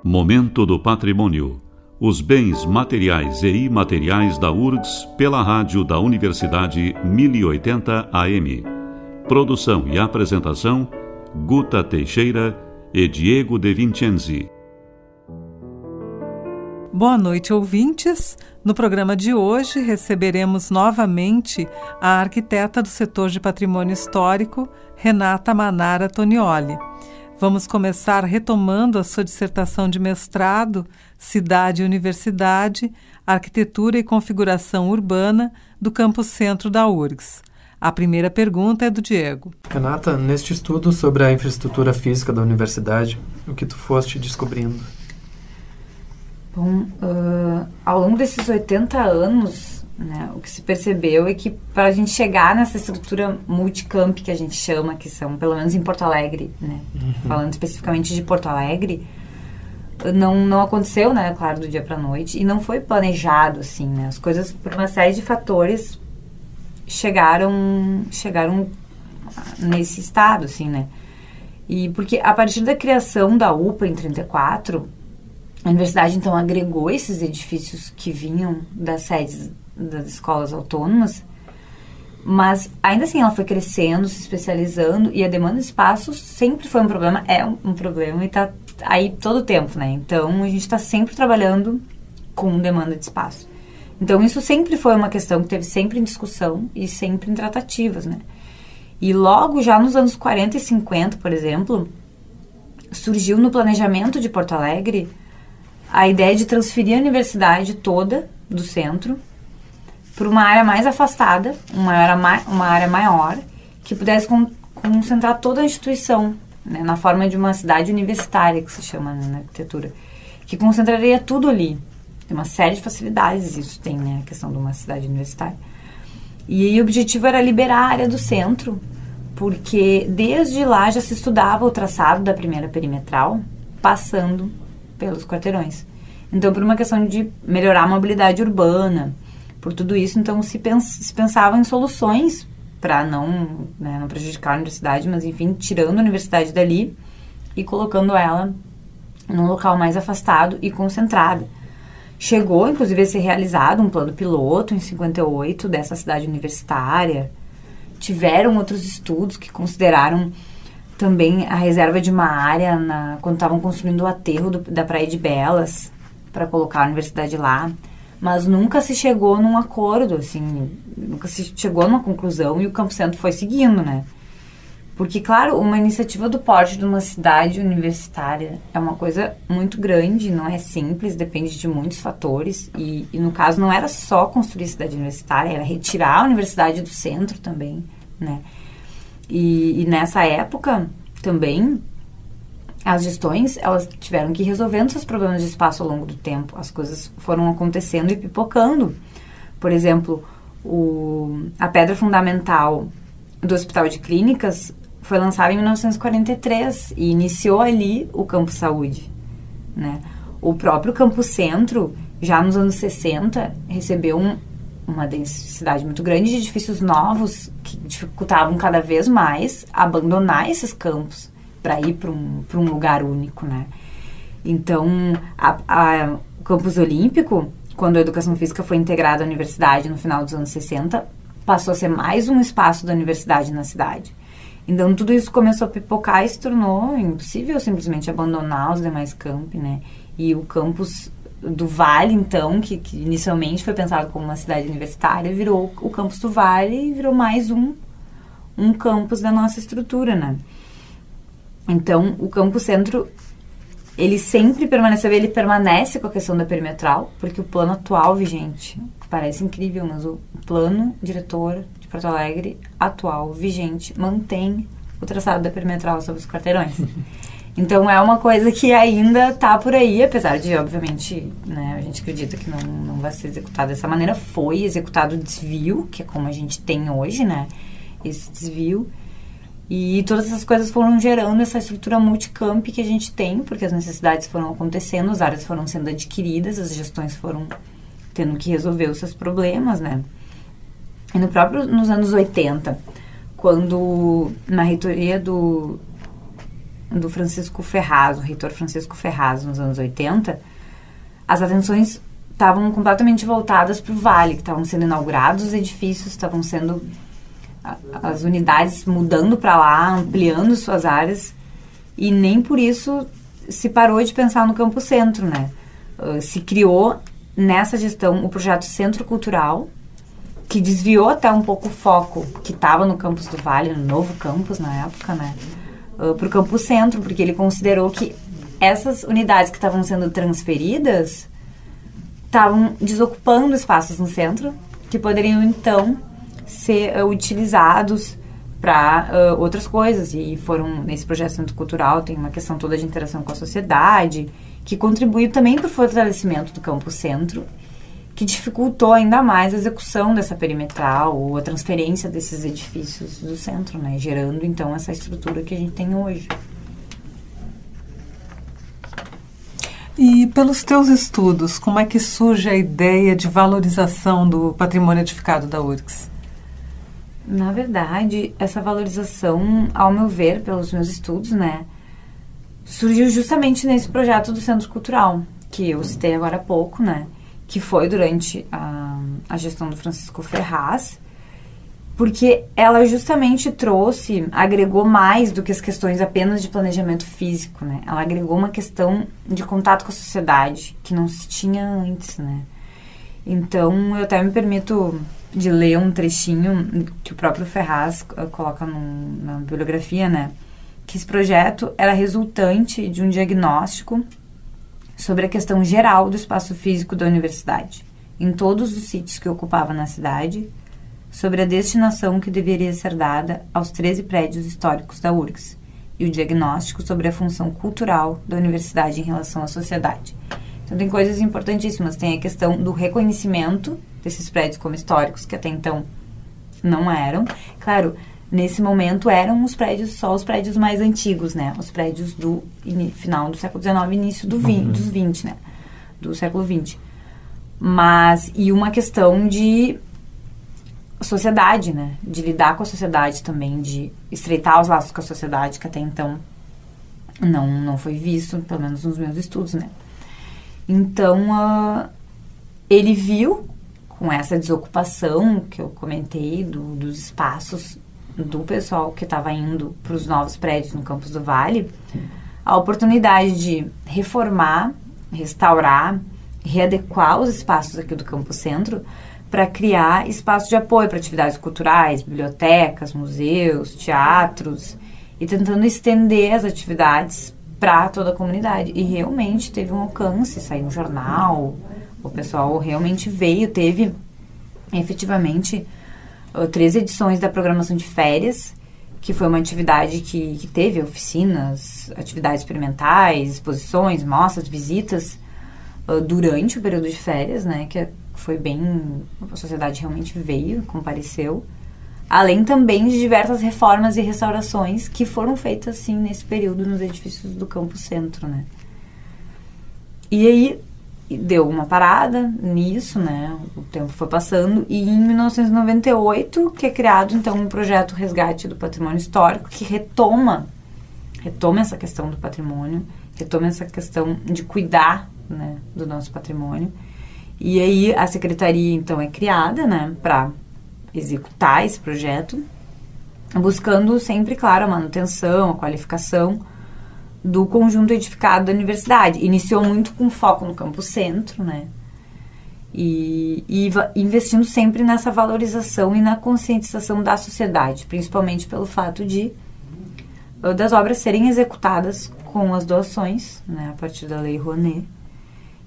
Momento do Patrimônio. Os bens materiais e imateriais da URGS pela rádio da Universidade 1080 AM. Produção e apresentação, Guta Teixeira e Diego De Vincenzi. Boa noite, ouvintes. No programa de hoje receberemos novamente a arquiteta do setor de patrimônio histórico, Renata Manara Tonioli. Vamos começar retomando a sua dissertação de mestrado, Cidade e Universidade, Arquitetura e Configuração Urbana, do Campus Centro da URGS. A primeira pergunta é do Diego. Renata, neste estudo sobre a infraestrutura física da universidade, o que tu foste descobrindo? Bom, ao longo desses 80 anos, né, o que se percebeu é que para a gente chegar nessa estrutura multicamp que a gente chama, que são, pelo menos em Porto Alegre, né, falando especificamente de Porto Alegre, não aconteceu, né, claro, do dia para a noite, e não foi planejado, assim, né, as coisas, por uma série de fatores, chegaram nesse estado, assim, né, e porque a partir da criação da UPA em 34, a universidade, então, agregou esses edifícios que vinham das sedes das escolas autônomas, mas, ainda assim, ela foi crescendo, se especializando, e a demanda de espaço sempre foi um problema, é um problema, e está aí todo o tempo, né? Então, a gente está sempre trabalhando com demanda de espaço. Então, isso sempre foi uma questão que teve sempre em discussão e sempre em tratativas, né? E logo, já nos anos 40 e 50, por exemplo, surgiu no planejamento de Porto Alegre a ideia de transferir a universidade toda do centro para uma área mais afastada, uma área maior, que pudesse concentrar toda a instituição, né, na forma de uma cidade universitária, que se chama, né, na arquitetura, que concentraria tudo ali. Tem uma série de facilidades, isso tem, né, a questão de uma cidade universitária. E aí o objetivo era liberar a área do centro, porque desde lá já se estudava o traçado da primeira perimetral, passando pelos quarteirões. Então, por uma questão de melhorar a mobilidade urbana, por tudo isso, então se pensava em soluções para não prejudicar a universidade, mas enfim, tirando a universidade dali e colocando ela num local mais afastado e concentrado. Chegou, inclusive, a ser realizado um plano piloto em 58 dessa cidade universitária. Tiveram outros estudos que consideraram também a reserva de uma área quando estavam construindo o aterro da Praia de Belas para colocar a universidade lá, mas nunca se chegou num acordo, assim, nunca se chegou numa conclusão e o Campo Centro foi seguindo, né? Porque, claro, uma iniciativa do porte de uma cidade universitária é uma coisa muito grande, não é simples, depende de muitos fatores e no caso não era só construir a cidade universitária, era retirar a universidade do centro também, né? E nessa época, também, as gestões, elas tiveram que ir resolvendo seus problemas de espaço ao longo do tempo. As coisas foram acontecendo e pipocando. Por exemplo, a pedra fundamental do Hospital de Clínicas foi lançada em 1943 e iniciou ali o Campo Saúde, né? O próprio Campo Centro, já nos anos 60, recebeu uma densidade muito grande de edifícios novos que dificultavam cada vez mais abandonar esses campos para ir para um lugar único, né? Então, o campus olímpico, quando a educação física foi integrada à universidade no final dos anos 60, passou a ser mais um espaço da universidade na cidade. Então, tudo isso começou a pipocar e se tornou impossível simplesmente abandonar os demais campi, né? E o campus do Vale, então, que inicialmente foi pensado como uma cidade universitária, virou o campus do Vale e virou mais um campus da nossa estrutura, né? Então, o Campo Centro, ele sempre permaneceu, ele permanece com a questão da perimetral, porque o plano atual vigente, parece incrível, mas o plano diretor de Porto Alegre atual, vigente, mantém o traçado da perimetral sobre os quarteirões. Então, é uma coisa que ainda está por aí, apesar de, obviamente, né, a gente acredita que não vai ser executado dessa maneira. Foi executado o desvio, que é como a gente tem hoje, né, esse desvio. E todas essas coisas foram gerando essa estrutura multicamp que a gente tem, porque as necessidades foram acontecendo, as áreas foram sendo adquiridas, as gestões foram tendo que resolver os seus problemas, né. E nos anos 80, quando na reitoria do Francisco Ferraz, o reitor Francisco Ferraz, nos anos 80, as atenções estavam completamente voltadas para o Vale, que estavam sendo inaugurados os edifícios, estavam sendo as unidades mudando para lá, ampliando suas áreas, e nem por isso se parou de pensar no Campo Centro, né? Se criou nessa gestão o projeto Centro Cultural, que desviou até um pouco o foco que estava no campus do Vale, no novo campus na época, né? Para o Campo Centro, porque ele considerou que essas unidades que estavam sendo transferidas estavam desocupando espaços no centro, que poderiam então ser utilizados para outras coisas. E foram, nesse projeto Centro Cultural, tem uma questão toda de interação com a sociedade, que contribuiu também para o fortalecimento do Campo Centro, que dificultou ainda mais a execução dessa perimetral ou a transferência desses edifícios do centro, né? Gerando, então, essa estrutura que a gente tem hoje. E pelos teus estudos, como é que surge a ideia de valorização do patrimônio edificado da URGS? Na verdade, essa valorização, ao meu ver, pelos meus estudos, né, surgiu justamente nesse projeto do Centro Cultural, que eu citei agora há pouco, né? Que foi durante a gestão do Francisco Ferraz, porque ela justamente agregou mais do que as questões apenas de planejamento físico, né? Ela agregou uma questão de contato com a sociedade, que não se tinha antes, né? Então, eu até me permito de ler um trechinho que o próprio Ferraz coloca na bibliografia, né? Que esse projeto era resultante de um diagnóstico sobre a questão geral do espaço físico da universidade, em todos os sítios que ocupava na cidade, sobre a destinação que deveria ser dada aos 13 prédios históricos da URGS, e o diagnóstico sobre a função cultural da universidade em relação à sociedade. Então, tem coisas importantíssimas. Tem a questão do reconhecimento desses prédios como históricos, que até então não eram. Claro, nesse momento eram só os prédios mais antigos, né? Os prédios do final do século XIX, início dos 20, né? Do século XX. E uma questão de sociedade, né? De lidar com a sociedade também, de estreitar os laços com a sociedade, que até então não foi visto, pelo menos nos meus estudos, né? Então, ele viu, com essa desocupação que eu comentei dos espaços do pessoal que estava indo para os novos prédios no campus do Vale, a oportunidade de reformar, restaurar, readequar os espaços aqui do Campo Centro para criar espaços de apoio para atividades culturais, bibliotecas, museus, teatros, e tentando estender as atividades para toda a comunidade. E realmente teve um alcance, saiu um jornal, o pessoal realmente teve efetivamente 3 edições da programação de férias, que foi uma atividade que teve oficinas, atividades experimentais, exposições, mostras, visitas durante o período de férias, né, que foi a sociedade realmente compareceu, além também de diversas reformas e restaurações que foram feitas, sim, nesse período nos edifícios do Campo Centro, né. E aí deu uma parada nisso, né, o tempo foi passando, e em 1998 que é criado, então, um projeto Resgate do Patrimônio Histórico, que retoma essa questão do patrimônio, retoma essa questão de cuidar, né, do nosso patrimônio. E aí a secretaria, então, é criada, né, para executar esse projeto, buscando sempre, claro, a manutenção, a qualificação do conjunto edificado da universidade. Iniciou muito com foco no Campo Centro, né, e investindo sempre nessa valorização e na conscientização da sociedade, principalmente pelo fato das obras serem executadas com as doações, né, a partir da Lei Rouanet.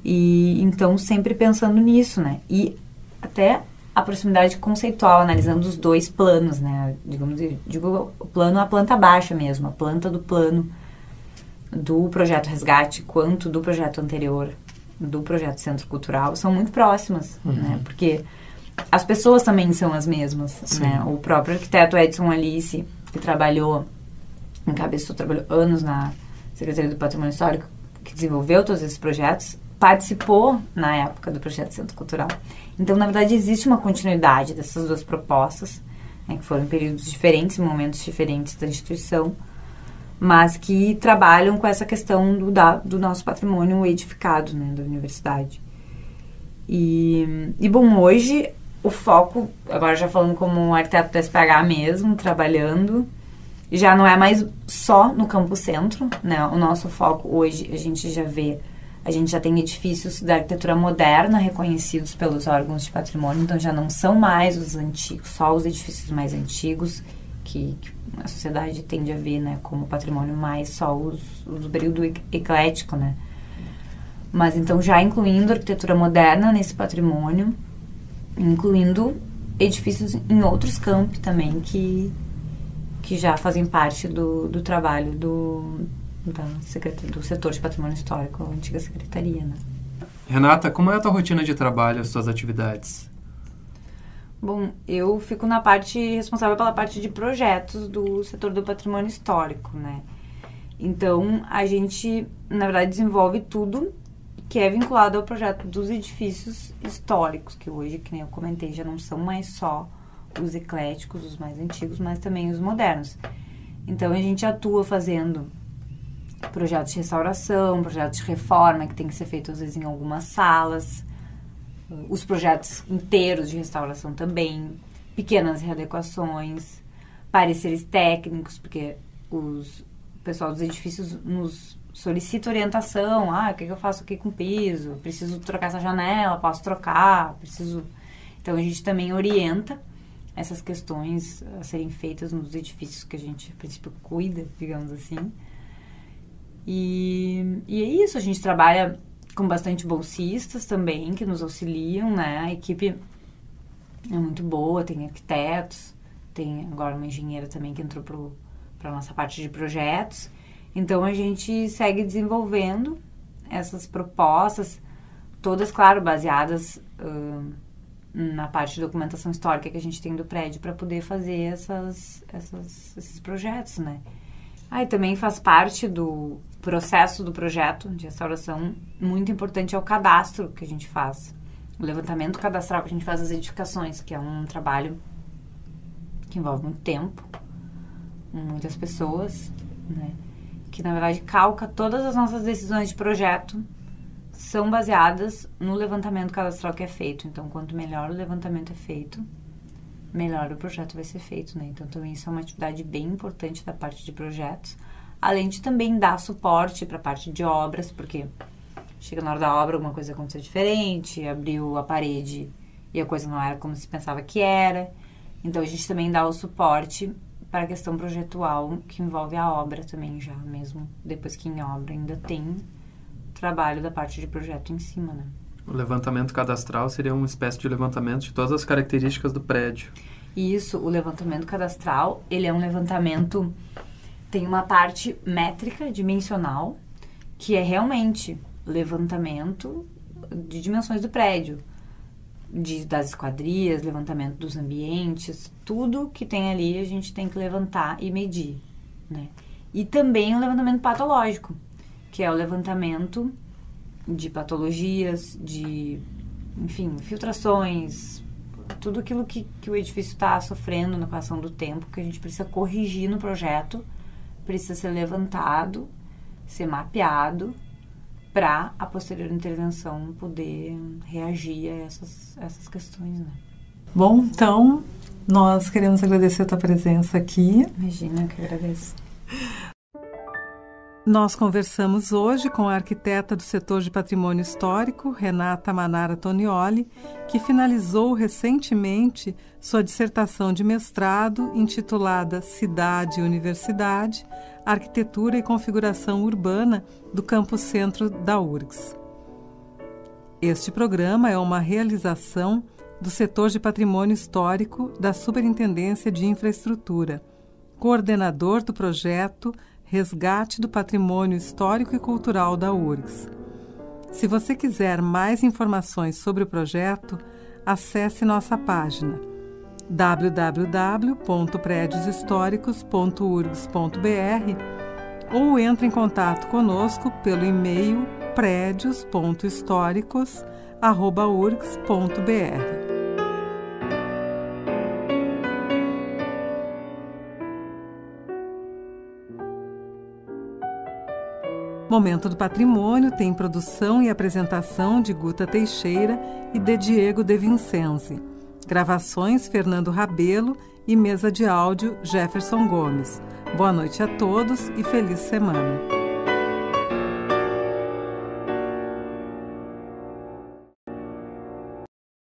E então sempre pensando nisso, né? E até a proximidade conceitual, analisando os 2 planos, né? Digo o plano, a planta baixa mesmo, a planta do plano do projeto Resgate, quanto do projeto anterior, do projeto Centro Cultural, são muito próximas, né? Porque as pessoas também são as mesmas, né? O próprio arquiteto Edson Alice, que trabalhou anos na Secretaria do Patrimônio Histórico, que desenvolveu todos esses projetos, participou na época do projeto Centro Cultural. Então, na verdade, existe uma continuidade dessas duas propostas, né, que foram em períodos diferentes, momentos diferentes da instituição, mas que trabalham com essa questão do nosso patrimônio edificado, né, da universidade. E bom, hoje o foco, agora já falando como arquiteto da SPH mesmo, trabalhando, já não é mais só no Campo Centro, né? O nosso foco hoje, a gente já tem edifícios da arquitetura moderna reconhecidos pelos órgãos de patrimônio, então já não são mais os antigos, só os edifícios mais antigos, que a sociedade tende a ver, né, como patrimônio mais só os do período eclético, né? Mas então já incluindo a arquitetura moderna nesse patrimônio, incluindo edifícios em outros campi também que já fazem parte do trabalho do setor de patrimônio histórico, a antiga secretaria, né? Renata, como é a tua rotina de trabalho, as tuas atividades? Bom, eu fico na parte responsável pela parte de projetos do setor do patrimônio histórico, né? Então, a gente, na verdade, desenvolve tudo que é vinculado ao projeto dos edifícios históricos, que hoje, que nem eu comentei, já não são mais só os ecléticos, os mais antigos, mas também os modernos. Então, a gente atua fazendo projetos de restauração, projetos de reforma, que tem que ser feito, às vezes, em algumas salas, os projetos inteiros de restauração também, pequenas readequações, pareceres técnicos, porque o pessoal dos edifícios nos solicita orientação, o que eu faço aqui com o piso, preciso trocar essa janela, posso trocar, preciso... Então, a gente também orienta essas questões a serem feitas nos edifícios que a gente, a princípio, cuida, digamos assim. E é isso, a gente trabalha com bastante bolsistas também, que nos auxiliam, né? A equipe é muito boa, tem arquitetos, tem agora uma engenheira também que entrou para a nossa parte de projetos. Então, a gente segue desenvolvendo essas propostas, todas, claro, baseadas na parte de documentação histórica que a gente tem do prédio para poder fazer esses projetos, né? E também faz parte do processo do projeto de restauração, muito importante é o cadastro que a gente faz, o levantamento cadastral que a gente faz das edificações, que é um trabalho que envolve muito tempo, muitas pessoas, né? Que na verdade calca todas as nossas decisões de projeto são baseadas no levantamento cadastral que é feito. Então, quanto melhor o levantamento é feito, melhor o projeto vai ser feito, né? Então, também isso é uma atividade bem importante da parte de projetos, além de também dar suporte para a parte de obras, porque chega na hora da obra, alguma coisa aconteceu diferente, abriu a parede e a coisa não era como se pensava que era. Então, a gente também dá o suporte para a questão projetual que envolve a obra também, já mesmo depois que em obra ainda tem trabalho da parte de projeto em cima, né? O levantamento cadastral seria uma espécie de levantamento de todas as características do prédio. Isso, o levantamento cadastral, ele é um levantamento, tem uma parte métrica, dimensional, que é realmente levantamento de dimensões do prédio, das esquadrias, levantamento dos ambientes, tudo que tem ali a gente tem que levantar e medir, né? E também o levantamento patológico, que é o levantamento de patologias, de, enfim, filtrações, tudo aquilo que o edifício está sofrendo na passão do tempo, que a gente precisa corrigir no projeto, precisa ser levantado, ser mapeado, para a posterior intervenção poder reagir a essas questões, né? Bom, então, nós queremos agradecer a tua presença aqui. Imagina, que eu agradeço. Nós conversamos hoje com a arquiteta do setor de patrimônio histórico, Renata Manara Tonioli, que finalizou recentemente sua dissertação de mestrado intitulada Cidade e Universidade, Arquitetura e Configuração Urbana do Campo Centro da URGS. Este programa é uma realização do setor de patrimônio histórico da Superintendência de Infraestrutura, coordenador do projeto Resgate do Patrimônio Histórico e Cultural da URGS. Se você quiser mais informações sobre o projeto, acesse nossa página www.predioshistoricos.urgs.br ou entre em contato conosco pelo e-mail prédios.históricos@urgs.br. Momento do Patrimônio tem produção e apresentação de Guta Teixeira e de Diego De Vincenzi. Gravações Fernando Rabelo e mesa de áudio Jefferson Gomes. Boa noite a todos e feliz semana.